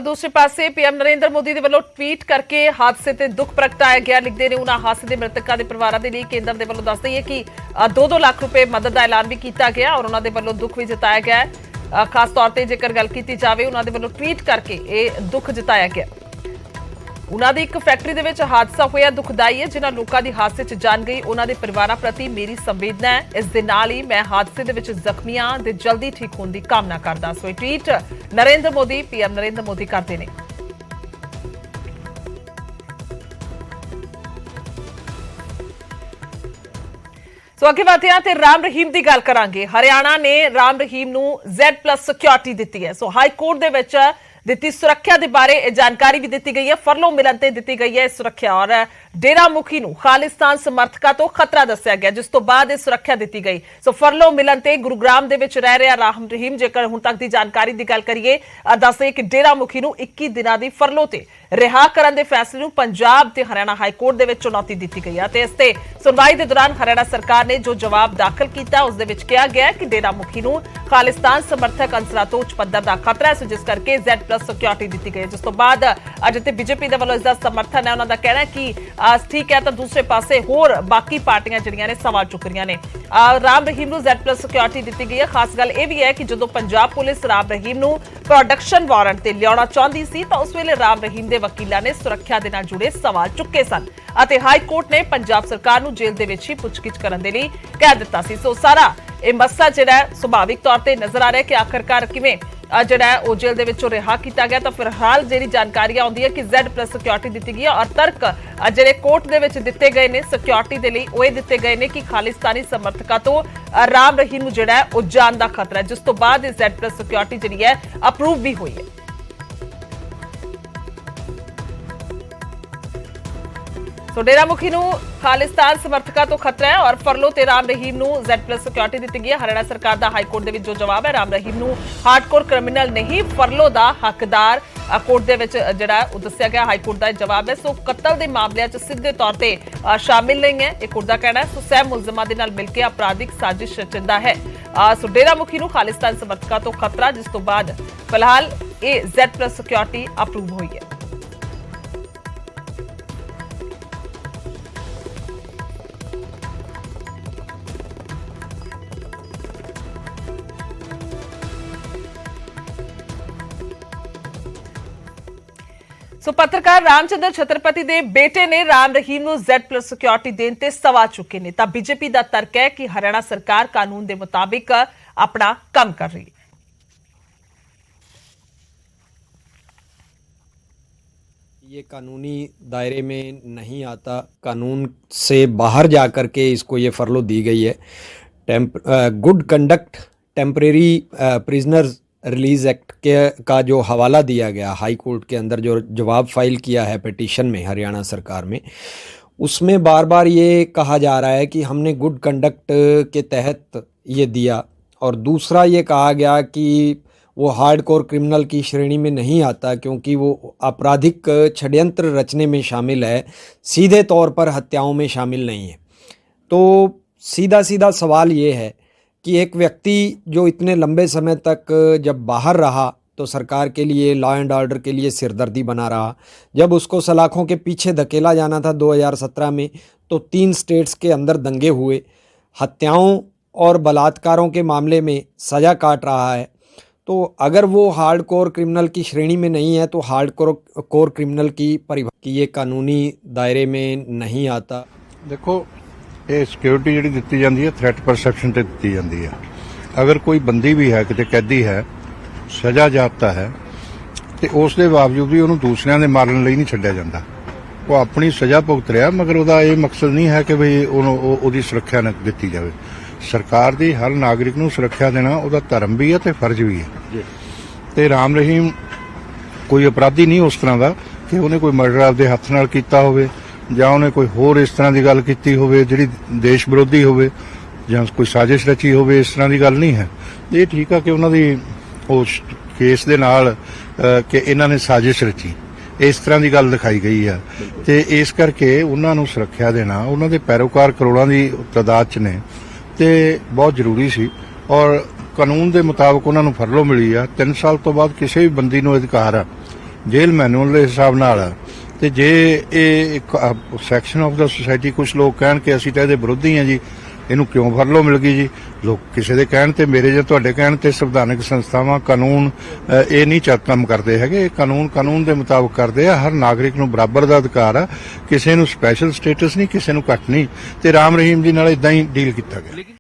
दूसरे पासे पीएम नरेंद्र मोदी ਦੇ ਵੱਲੋਂ ਟਵੀਟ ਕਰਕੇ ਹਾਦਸੇ ਤੇ ਦੁੱਖ ਪ੍ਰਗਟਾਇਆ ਗਿਆ। ਲਿਖਦੇ ਨੇ ਉਹਨਾਂ ਹਾਦਸੇ ਦੇ ਮ੍ਰਿਤਕਾਂ ਦੇ ਪਰਿਵਾਰਾਂ ਦੇ ਲਈ ਕੇਂਦਰ ਦੇ ਵੱਲੋਂ ਦੱਸ ਦਈਏ ਕਿ 2-2 ਲੱਖ ਰੁਪਏ ਮਦਦ ਦਾ ਐਲਾਨ ਵੀ ਕੀਤਾ ਗਿਆ ਔਰ ਉਹਨਾਂ ਦੇ ਵੱਲੋਂ ਦੁੱਖ ਵੀ ਜਤਾਇਆ ਗਿਆ ਹੈ। ਖਾਸ ਤੌਰ ਤੇ ਜੇਕਰ ਗੱਲ ਕੀਤੀ ਜਾਵੇ ਉਹਨਾਂ ਦੇ ਵੱਲੋਂ ਟਵੀਟ ਕਰਕੇ ਇਹ ਦੁੱਖ ਜਤਾਇਆ ਗਿਆ। ਉਹਨਾਂ ਦੀ ਇੱਕ ਫੈਕਟਰੀ ਦੇ ਵਿੱਚ ਹਾਦਸਾ ਹੋਇਆ ਦੁਖਦਾਈ ਹੈ। ਜਿਨ੍ਹਾਂ ਲੋਕਾਂ ਦੀ ਹਾਦਸੇ 'ਚ ਜਾਨ ਗਈ ਉਹਨਾਂ ਦੇ ਪਰਿਵਾਰਾਂ ਪ੍ਰਤੀ ਮੇਰੀ ਸੰਵੇਦਨਾ ਹੈ। ਇਸ ਦੇ ਨਾਲ ਹੀ ਮੈਂ ਹਾਦਸੇ ਦੇ ਵਿੱਚ ਜ਼ਖਮੀਆਂ ਦੇ ਜਲਦੀ ਠੀਕ ਹੋਣ ਦੀ ਕਾਮਨਾ ਕਰਦਾ। ਸੋ ਇਹ ਟਵੀਟ ਨਰਿੰਦਰ ਮੋਦੀ ਪੀਐਮ ਨਰਿੰਦਰ ਮੋਦੀ ਕਰਦੇ ਨੇ। ਸੋ ਅੱਗੇ ਵਧਦੇ ਹਾਂ ਤੇ ਰਾਮ ਰਹੀਮ ਦੀ ਗੱਲ ਕਰਾਂਗੇ। ਹਰਿਆਣਾ ਨੇ ਰਾਮ ਰਹੀਮ ਨੂੰ Z+ ਸਿਕਿਉਰਿਟੀ ਦਿੱਤੀ ਹੈ। ਸੋ ਹਾਈ ਕੋਰਟ ਦੇ ਵਿੱਚ ਦਿੱਤੀ ਸੁਰੱਖਿਆ ਦੇ ਬਾਰੇ ਇਹ ਜਾਣਕਾਰੀ ਵੀ ਦਿੱਤੀ ਗਈ ਹੈ। ਫਰਲੋ ਮਿਲਣ ਤੇ ਦਿੱਤੀ ਗਈ ਹੈ ਸੁਰੱਖਿਆ ਔਰ ਡੇਰਾ ਮੁਖੀ ਨੂੰ ਖਾਲਿਸਤਾਨ ਸਮਰਥਕਾਂ ਤੋਂ ਖਤਰਾ ਦੱਸਿਆ ਗਿਆ, ਜਿਸ ਤੋਂ ਬਾਅਦ ਇਹ ਸੁਰੱਖਿਆ ਦਿੱਤੀ ਗਈ। ਸੋ ਫਰਲੋ ਮਿਲਣ ਤੇ ਗੁਰੂਗ੍ਰਾਮ ਦੇ ਵਿੱਚ ਰਹਿ ਰਿਹਾ ਰਾਮ ਰਹੀਮ, ਜੇਕਰ ਹੁਣ ਤੱਕ ਦੀ ਜਾਣਕਾਰੀ ਦੀ ਗੱਲ ਕਰੀਏ, ਦੱਸਦੇ ਕਿ ਡੇਰਾ ਮੁਖੀ ਨੂੰ 21 ਦਿਨਾਂ ਦੀ ਫਰਲੋ ਤੇ ਰਿਹਾ ਕਰਨ ਦੇ ਫੈਸਲੇ ਨੂੰ ਪੰਜਾਬ ਤੇ ਹਰਿਆਣਾ ਹਾਈ ਕੋਰਟ ਦੇ ਵਿੱਚ ਚੁਣੌਤੀ ਦਿੱਤੀ ਗਈ ਹੈ ਤੇ ਇਸ ਤੇ ਸੁਣਵਾਈ ਦੇ ਦੌਰਾਨ ਹਰਿਆਣਾ ਸਰਕਾਰ ਨੇ ਜੋ ਜਵਾਬ ਦਾਖਲ ਕੀਤਾ ਉਸ ਦੇ ਵਿੱਚ ਕਿਹਾ ਗਿਆ ਕਿ ਡੇਰਾ ਮੁਖੀ ਨੂੰ ਖਾਲਿਸਤਾਨ ਸਮਰਥਕ ਅੰਸਰਾਂ ਤੋਂ ਉੱਚ ਪੱਧਰ ਦਾ ਖਤਰਾ ਹੈ, ਸੋ ਜਿਸ ਕਰਕੇ Z+ ਸਿਕਿਉਰਿਟੀ ਦਿੱਤੀ ਗਈ। ਜਿਸ ਤੋਂ ਬਾਅਦ ਅੱਜ ਤੇ ਬੀਜੇਪੀ ਦੇ ਵੱਲੋਂ ਇਸ ਦਾ ਸਮਰਥਨ ਹੈ। ਉਹਨਾਂ ਦਾ ਕਹਿਣਾ ਹੈ ਕਿ ਠੀਕ ਹੈ, ਤਾਂ ਦੂਸਰੇ ਪਾਸੇ ਹੋਰ ਬਾਕੀ ਪਾਰਟੀਆਂ ਜਿਹੜੀਆਂ ਨੇ ਸਵਾਲ ਚੁੱਕ ਰਹੀਆਂ ਨੇ। ਰਾਮ ਰਹੀਮ ਨੂੰ Z+ ਸਿਕਿਉਰਿਟੀ ਦਿੱਤੀ ਗਈ ਹੈ। ਖਾਸ ਗੱਲ ਇਹ ਵੀ ਹੈ ਕਿ ਜਦੋਂ ਪੰਜਾਬ ਪੁਲਿਸ ਰਾਮ ਰਹੀਮ ਨੂੰ ਪ੍ਰੋਡਕਸ਼ਨ ਵਾਰੰਟ ਤੇ ਲਿਆਉਣਾ ਚਾਹੁੰਦੀ ਸੀ ਤਾਂ ਉਸ ਵੇਲੇ ਰਾਮ ਰਹੀਮ ਦੇ ਵਕੀਲਾਂ ਨੇ ਸੁਰੱਖਿਆ ਦੇ ਨਾਲ ਜੁੜੇ ਸਵਾਲ ਚੁੱਕੇ ਸਨ ਅਤੇ ਹਾਈ ਕੋਰਟ ਨੇ ਪੰਜਾਬ ਸਰਕਾਰ ਨੂੰ ਜੇਲ੍ਹ ਦੇ ਵਿੱਚ ਹੀ ਪੁੱਛਗਿੱਛ ਕਰਨ ਦੇ ਲਈ ਕਹਿ ਦਿੱਤਾ ਸੀ। ਸੋ ਸਾਰਾ ਇਹ ਮਸਲਾ ਜਿਹੜਾ ਸੁਭਾਵਿਕ ਤੌਰ ਤੇ ਨਜ਼ਰ ਆ ਰਿਹਾ ਕਿ ਆਖਰਕਾਰ ਕਿਵੇਂ ਜਿਹੜਾ ਉਹ ਜੇਲ੍ਹ ਦੇ ਵਿੱਚੋਂ ਰਿਹਾ ਕੀਤਾ ਗਿਆ। ਤਾਂ ਫਿਲਹਾਲ ਜਿਹੜੀ ਜਾਣਕਾਰੀ ਆਉਂਦੀ ਹੈ ਕਿ Z+ ਸਿਕਿਉਰਿਟੀ ਦਿੱਤੀ ਗਈ ਹੈ ਔਰ ਤਰਕ ਜਿਹੜੇ ਕੋਰਟ ਦੇ ਵਿੱਚ ਦਿੱਤੇ ਗਏ ਨੇ ਸਿਕਿਉਰਿਟੀ ਦੇ ਲਈ ਉਹ ਇਹ ਦਿੱਤੇ ਗਏ ਨੇ ਕਿ ਖਾਲਿਸਤਾਨੀ ਸਮਰਥਕਾਂ ਤੋਂ ਰਾਮ ਰਹੀਮ ਨੂੰ ਜਿਹੜਾ ਉਹ ਜਾਨ ਦਾ ਖਤਰਾ ਹੈ, ਜਿਸ ਤੋਂ ਬਾਅਦ ਇਹ Z+ ਸਿਕਿਉਰਿਟੀ ਜਿਹੜੀ ਹੈ ਅਪਰੂਵ ਵੀ ਹੋਈ ਹੈ। ਸੋ ਡੇਰਾ ਮੁਖੀ ਨੂੰ ਖਾਲਿਸਤਾਨ ਸਮਰਥਕਾਂ ਤੋਂ ਖਤਰਾ ਹੈ ਔਰ ਫਰਲੋ ਤੇ ਰਾਮ ਰਹੀਮ ਨੂੰ Z+ ਸਿਕਿਉਰਿਟੀ ਦਿੱਤੀ ਗਈ ਹੈ। ਹਰਿਆਣਾ ਸਰਕਾਰ ਦਾ ਹਾਈ ਕੋਰਟ ਦੇ ਵਿੱਚ ਜੋ ਜਵਾਬ ਹੈ, ਰਾਮ ਰਹੀਮ ਨੂੰ ਹਾਰਡਕੋਰ ਕ੍ਰਿਮੀਨਲ ਨਹੀਂ ਫਰਲੋ ਦਾ ਹੱਕਦਾਰ ਕੋਰਟ ਦੇ ਵਿੱਚ ਜਿਹੜਾ ਉਹ ਦੱਸਿਆ ਗਿਆ। ਹਾਈ ਕੋਰਟ ਦਾ ਜਵਾਬ ਹੈ। ਸੋ ਕਤਲ ਦੇ ਮਾਮਲਿਆਂ 'ਚ ਸਿੱਧੇ ਤੌਰ ਤੇ ਸ਼ਾਮਿਲ ਨਹੀਂ ਹੈ, ਇਹ ਕੋਰਟ ਦਾ ਕਹਿਣਾ ਹੈ। ਸੋ ਸਹਿ ਮੁਲਜ਼ਮਾਂ ਦੇ ਨਾਲ ਮਿਲ ਕੇ ਅਪਰਾਧਿਕ ਸਾਜ਼ਿਸ਼ ਰਚਿੰਦਾ ਹੈ। ਸੋ ਡੇਰਾ ਮੁਖੀ ਨੂੰ ਖਾਲਿਸਤਾਨ ਸਮਰਥਕਾਂ ਤੋਂ ਖਤਰਾ, ਜਿਸ ਤੋਂ ਬਾਅਦ ਫਿਲਹਾਲ ਇਹ Z+ ਸਿਕਿਉਰਿਟੀ ਅਪਰੂਵ ਹੋਈ ਹੈ। ਸੋ ਪੱਤਰਕਾਰ ਰਾਮਚੰਦਰ ਛਤਰਪਤੀ ਦੇ ਬੇਟੇ ਨੇ ਰਾਮ ਰਹੀਮ ਨੂੰ Z+ ਸਿਕਿਉਰਿਟੀ ਦੇਣ ਤੇ ਸਵਾਲ ਚੁੱਕੇ ਨੇ। ਤਾਂ ਬੀਜੇਪੀ ਦਾ ਤਰਕ ਹੈ ਕਿ ਹਰਿਆਣਾ ਸਰਕਾਰ ਕਾਨੂੰਨ ਦੇ ਮੁਤਾबिक अपना काम कर रही है। ये कानूनी दायरे में नहीं आता, कानून से बाहर जा कर के इसको ये फरलो दी गई है। Good conduct temporary prisoners release act का जो हवाला दिया गया हाई कोर्ट के अंदर, जो जवाब फाइल किया है पिटीशन में हरियाणा सरकार में, उसमें बार बार ये कहा जा रहा है कि हमने गुड कंडक्ट के तहत ये दिया और दूसरा ये कहा गया कि वो हार्डकोर क्रिमिनल की श्रेणी में नहीं आता क्योंकि वो आपराधिक षड्यंत्र रचने में शामिल है, सीधे तौर पर हत्याओं में शामिल नहीं है। तो सीधा सीधा सवाल ये है कि एक व्यक्ति जो इतने लंबे समय तक जब बाहर रहा तो सरकार के लिए, लॉ एंड ऑर्डर के लिए सिरदर्दी बना रहा, जब उसको सलाखों के पीछे धकेला जाना था 2017 में तो 3 स्टेट्स के अंदर दंगे हुए, हत्याओं और बलात्कारों के मामले में सज़ा काट रहा है। तो अगर वो हार्डकोर क्रिमिनल की श्रेणी में नहीं है तो हार्डकोर क्रिमिनल की परिभाषा कि ये कानूनी दायरे में नहीं आता। देखो, ये सिक्योरिटी जी दी जाती है थ्रैट परसैप्शन से दी जाती है। अगर कोई बंदी भी है, कितने कैदी है, सज़ा जाप्ता है, तो उस दे बावजूद भी उन्होंने दूसरिਆਂ ਦੇ ਮਾਰਨ ਲਈ ਨਹੀਂ ਛੱਡਿਆ ਜਾਂਦਾ। ਉਹ ਆਪਣੀ ਸਜ਼ਾ ਭੁਗਤ ਰਿਹਾ, ਮਗਰ ਉਹਦਾ ਇਹ ਮਕਸਦ ਨਹੀਂ ਹੈ ਕਿ ਵੀ ਉਹਦੀ ਸੁਰੱਖਿਆ ਨਾ ਦਿੱਤੀ ਜਾਵੇ। ਸਰਕਾਰ ਦੀ ਹਰ ਨਾਗਰਿਕ ਨੂੰ ਸੁਰੱਖਿਆ ਦੇਣਾ ਉਹਦਾ ਧਰਮ ਵੀ ਹੈ ਤੇ ਫਰਜ਼ ਵੀ ਹੈ। ਤੇ ਰਾਮ ਰਹੀਮ ਕੋਈ ਅਪਰਾਧੀ ਨਹੀਂ ਉਸ ਤਰ੍ਹਾਂ ਦਾ ਕਿ ਉਹਨੇ ਕੋਈ ਮਰਡਰ ਆਪਦੇ ਹੱਥ ਨਾਲ ਕੀਤਾ ਹੋਵੇ ਜਾਂ ਉਹਨੇ ਕੋਈ ਹੋਰ ਇਸ ਤਰ੍ਹਾਂ ਦੀ ਗੱਲ ਕੀਤੀ ਹੋਵੇ ਜਿਹੜੀ ਦੇਸ਼ ਵਿਰੋਧੀ ਹੋਵੇ ਜਾਂ ਕੋਈ ਸਾਜ਼ਿਸ਼ ਰਚੀ ਹੋਵੇ, ਇਸ ਤਰ੍ਹਾਂ ਦੀ ਗੱਲ ਨਹੀਂ ਹੈ। ਇਹ ਠੀਕ ਆ ਕਿ ਉਹਨਾਂ ਦੀ ਉਸ ਕੇਸ ਦੇ ਨਾਲ ਕਿ ਇਹਨਾਂ ਨੇ ਸਾਜ਼ਿਸ਼ ਰਚੀ, ਇਸ ਤਰ੍ਹਾਂ ਦੀ ਗੱਲ ਦਿਖਾਈ ਗਈ ਹੈ ਤੇ ਇਸ ਕਰਕੇ ਉਹਨਾਂ ਨੂੰ ਸੁਰੱਖਿਆ ਦੇਣਾ, ਉਹਨਾਂ ਦੇ ਪੈਰੋਕਾਰ ਕਰੋੜਾਂ ਦੀ ਤਾਦਾਦ 'ਚ ਨੇ ਤੇ ਬਹੁਤ ਜ਼ਰੂਰੀ ਸੀ ਔਰ ਕਾਨੂੰਨ ਦੇ ਮੁਤਾਬਕ ਉਹਨਾਂ ਨੂੰ ਫਰਲੋ ਮਿਲੀ ਆ। 3 ਸਾਲ ਤੋਂ ਬਾਅਦ ਕਿਸੇ ਵੀ ਬੰਦੀ ਨੂੰ ਅਧਿਕਾਰ ਆ ਜੇਲ੍ਹ ਮੈਨੂਅਲ ਦੇ ਹਿਸਾਬ ਨਾਲ ਆ। ਤੇ ਜੇ ਇਹ ਇੱਕ ਸੈਕਸ਼ਨ ਆਫ ਦਾ ਸੁਸਾਇਟੀ ਕੁਝ ਲੋਕ ਕਹਿਣ ਕਿ ਅਸੀਂ ਤਾਂ ਇਹਦੇ ਵਿਰੋਧੀ ਹਾਂ ਜੀ, ਇਹਨੂੰ ਕਿਉਂ ਫਰਲੋ ਮਿਲ ਗਈ ਜੀ, ਲੋਕ ਕਿਸੇ ਦੇ ਕਹਿਣ ਤੇ, ਮੇਰੇ ਜਾਂ ਤੁਹਾਡੇ ਕਹਿਣ ਤੇ ਸੰਵਿਧਾਨਕ ਸੰਸਥਾਵਾਂ ਕਾਨੂੰਨ ਇਹ ਨਹੀਂ ਕੰਮ ਕਰਦੇ ਹੈਗੇ। ਇਹ ਕਾਨੂੰਨ ਦੇ ਮੁਤਾਬਕ ਕਰਦੇ ਆ। ਹਰ ਨਾਗਰਿਕ ਨੂੰ ਬਰਾਬਰ ਦਾ ਅਧਿਕਾਰ ਆ, ਕਿਸੇ ਨੂੰ ਸਪੈਸ਼ਲ ਸਟੇਟਸ ਨਹੀਂ, ਕਿਸੇ ਨੂੰ ਘੱਟ ਨਹੀਂ। ਤੇ ਰਾਮ ਰਹੀਮ ਜੀ ਨਾਲ ਇਦਾਂ ਹੀ ਡੀਲ ਕੀਤਾ ਗਿਆ।